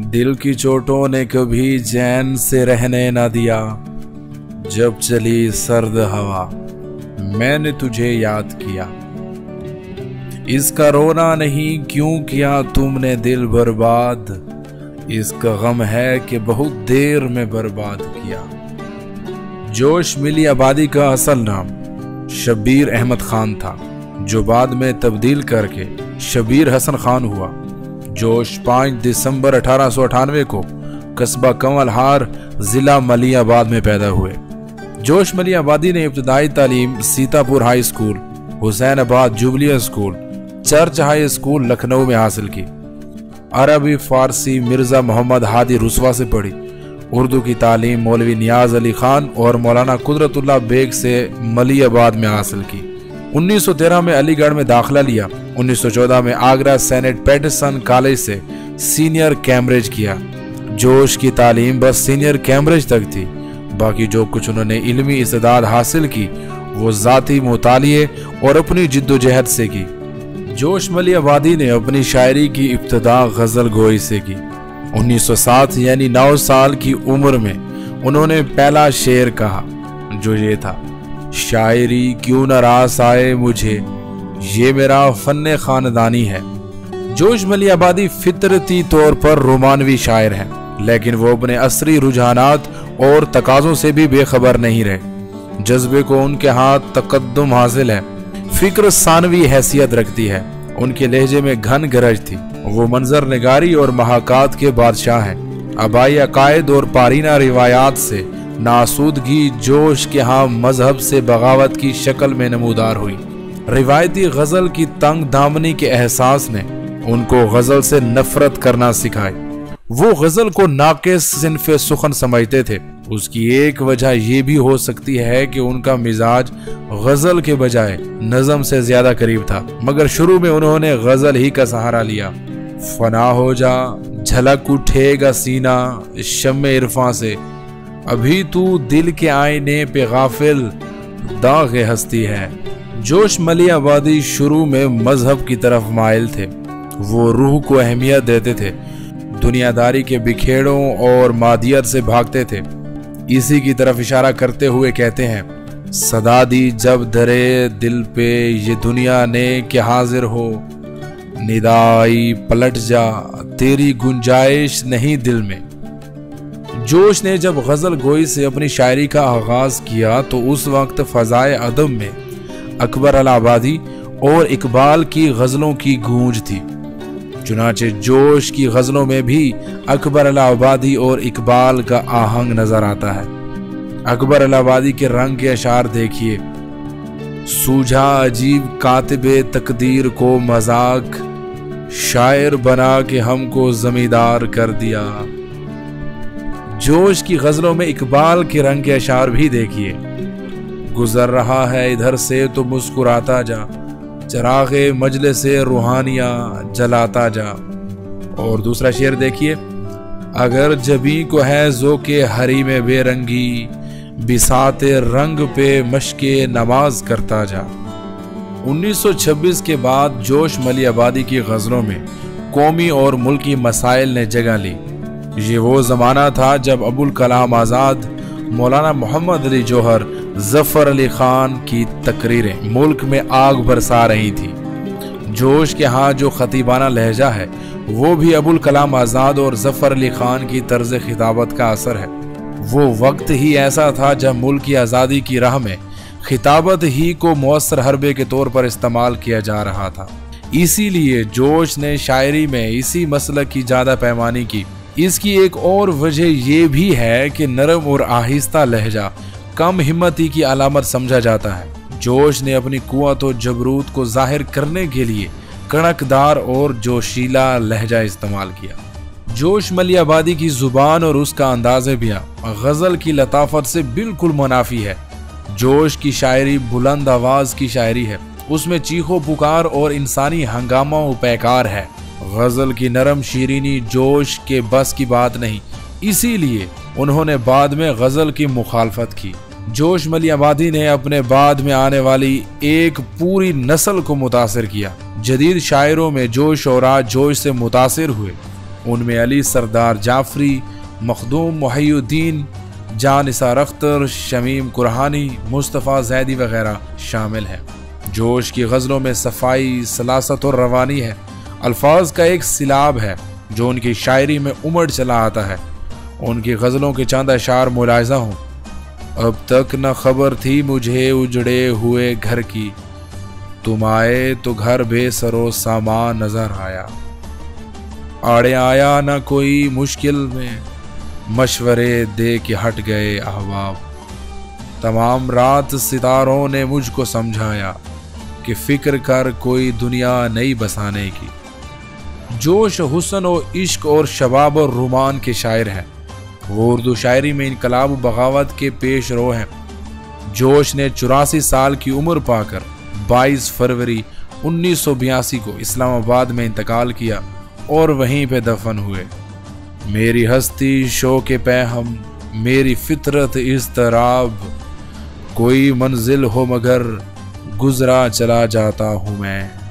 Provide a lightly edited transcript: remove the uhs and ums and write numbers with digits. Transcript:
दिल की चोटों ने कभी चैन से रहने ना दिया। जब चली सर्द हवा मैंने तुझे याद किया। इसका रोना नहीं क्यों किया तुमने दिल बर्बाद। इसका गम है कि बहुत देर में बर्बाद किया। जोश मिली आबादी का असल नाम शब्बीर अहमद खान था, जो बाद में तब्दील करके शब्बीर हसन खान हुआ। जोश 5 दिसंबर 1898 को कस्बा कंवलहार जिला मलियाबाद में पैदा हुए। जोश मलियाबादी ने इब्तदाई तालीम सीतापुर हाई स्कूल, हुसैनाबाद जुबलिया school, church high school Lucknow में हासिल की। अरबी फारसी मिर्जा मोहम्मद हादी रुसवा से पढ़ी। उर्दू की तालीम मौलवी नियाज अली खान और मौलाना कुदरतुल्लाह बेग से मलियाबाद में हासिल की। 1913 में अलीगढ़ में दाखिला लिया। 1914 में आगरा सेनेट पैटरसन कॉलेज से सीनियर कैम्ब्रिज किया। जोश की तालीम बस सीनियर कैम्ब्रिज तक थी। बाकी जो कुछ उन्होंने इल्मी इस्तेदाद हासिल की वो ज़ाती मुतालिए और अपनी जिद्दोजहद से की। जोश मलियाबादी ने अपनी शायरी की इब्तिदा गज़ल गोई से की। 1907 यानी 9 साल की उम्र में उन्होंने पहला शेर कहा, जो ये था, शायरी क्यों न रास आए मुझे, ये मेरा फन्ने खानदानी है। जोश मलियाबादी फितरती तौर पर रोमानवी शायर हैं, लेकिन वो अपने असरी रुझानात और तकाज़ों से भी बेखबर नहीं रहे। जज्बे को उनके हाथ तकद्दुम हासिल है। फिक्र सानवी हैसियत रखती है। उनके लहजे में घन गरज थी। वो मंजर निगारी और महाकात के बादशाह हैं। आबाई अकायद और पारीना रिवायात से नासूदगी जोश के यहाँ मजहब से बगावत की शक्ल में नमूदार हुई। रिवायती गजल की तंग दामनी के एहसास ने उनको गजल से नफरत करना सिखाई। वो गजल को नाक़िस सिन्फ़े सुखन समझते थे। उसकी एक वजह यह भी हो सकती है कि उनका मिजाज गजल के बजाय नज़म से ज्यादा करीब था, मगर शुरू में उन्होंने गजल ही का सहारा लिया। फना हो जा झलक उठेगा सीना शम्मे इरफां से, अभी तू दिल के आईने पे गाफिल दाग हस्ती है। जोश मलियाबादी शुरू में मजहब की तरफ माइल थे। वो रूह को अहमियत देते थे, दुनियादारी के बिखेड़ों और मादियत से भागते थे। इसी की तरफ इशारा करते हुए कहते हैं, सदा दी जब धरे दिल पे ये दुनिया ने कि हाजिर हो, निदाई पलट जा तेरी गुंजाइश नहीं दिल में। जोश ने जब गजल गोई से अपनी शायरी का आगाज किया तो उस वक्त फजाए अदब में अकबर अल आबादी और इकबाल की गजलों की गूंज थी। चुनाचे जोश की गजलों में भी अकबर अल आबादी और इकबाल का आहंग नजर आता है। अकबर अल आबादी के रंग के अशार देखिए, सूझा अजीब कातिबे तकदीर को मजाक, शायर बना के हमको जमींदार कर दिया। जोश की गजलों में इकबाल के रंग के अशार भी देखिए, गुजर रहा है इधर से तो मुस्कुराता जा, चरागे मजले से रूहानिया जलाता जा। और दूसरा शेर देखिए, अगर जबी को है जो के हरी में बेरंगी, बिसाते रंग पे मशके नमाज करता जा। 1926 के बाद जोश मलियाबादी की गजलों में कौमी और मुल्की मसाइल ने जगह ली। ये वो ज़माना था जब अबुल कलाम आज़ाद, मौलाना मोहम्मद अली जौहर, जफर अली खान की तकरीरें मुल्क में आग बरसा रही थी। जोश के यहाँ जो खतीबाना लहजा है वो भी अबुल कलाम आज़ाद और जफर अली खान की तर्ज खिताबत का असर है। वो वक्त ही ऐसा था जब मुल्क की आज़ादी की राह में खिताबत ही को मौसर हरबे के तौर पर इस्तेमाल किया जा रहा था। इसीलिए जोश ने शायरी में इसी मसलक की ज़्यादा पैमानी की। इसकी एक और वजह यह भी है कि नरम और आहिस्ता लहजा कम हिम्मती की अलामत समझा जाता है। जोश ने अपनी कुव्वत और जबरूत को जाहिर करने के लिए कड़कदार और जोशीला लहजा इस्तेमाल किया। जोश मलियाबादी की जुबान और उसका अंदाज़े बयां गज़ल की लताफत से बिल्कुल मुनाफी है। जोश की शायरी बुलंद आवाज़ की शायरी है, उसमें चीखो पुकार और इंसानी हंगामा पैकार है। गज़ल की नरम शीरीनी जोश के बस की बात नहीं, इसीलिए उन्होंने बाद में गज़ल की मुखालफत की। जोश मलियाबादी ने अपने बाद में आने वाली एक पूरी नस्ल को मुतासिर किया। जदीद शायरों में जो शोरा जोश से मुतासिर हुए उनमें अली सरदार जाफरी, मखदूम मुहियुद्दीन, जान निसार अख्तर, शमीम कुरहानी, मुस्तफ़ा जैदी वगैरह शामिल हैं। जोश की गज़लों में सफाई, सलासत और रवानी है। अल्फाज का एक सिलाब है जो उनकी शायरी में उमड़ चला आता है। उनकी गज़लों के चंद अशार मुलाहिज़ा हूँ। अब तक न खबर थी मुझे उजड़े हुए घर की, तुम आए तो घर बेसरो सामान नजर आया। आड़े आया न कोई मुश्किल में, मशवरे दे के हट गए अहबाब। तमाम रात सितारों ने मुझको समझाया कि फिक्र कर कोई दुनिया नई बसाने की। जोश हुस्न और इश्क और शबाब और रुमान के शायर हैं। वो उर्दू शायरी में इनकलाब बगावत के पेश रो हैं। जोश ने 84 साल की उम्र पाकर 22 फरवरी 1982 को इस्लामाबाद में इंतकाल किया और वहीं पे दफन हुए। मेरी हस्ती शौक़ पैहम, मेरी फितरत इज़्तिराब, कोई मंजिल हो मगर गुजरा चला जाता हूँ मैं।